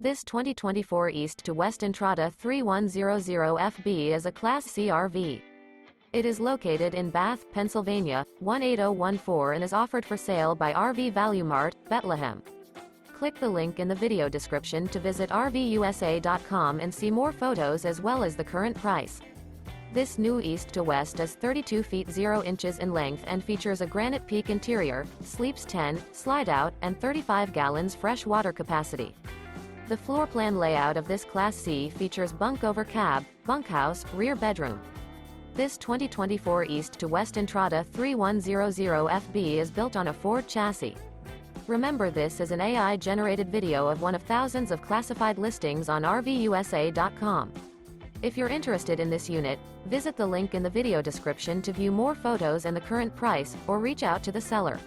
This 2024 East to West Entrada 3100FB is a Class C RV. It is located in Bath, Pennsylvania, 18014 and is offered for sale by RV Value Mart, Behtlehem. Click the link in the video description to visit RVUSA.com and see more photos as well as the current price. This new East to West is 32 feet 0 inches in length and features a Granite Peak interior, sleeps 10, Slideout, and 35 gallons fresh water capacity. The floor plan layout of this Class C features Bunk Over Cab, Bunkhouse, rear bedroom. This 2024 East to West Entrada 3100FB is built on a Ford chassis. Remember, this is an AI-generated video of one of thousands of classified listings on RVUSA.com. If you're interested in this unit, visit the link in the video description to view more photos and the current price, or reach out to the seller.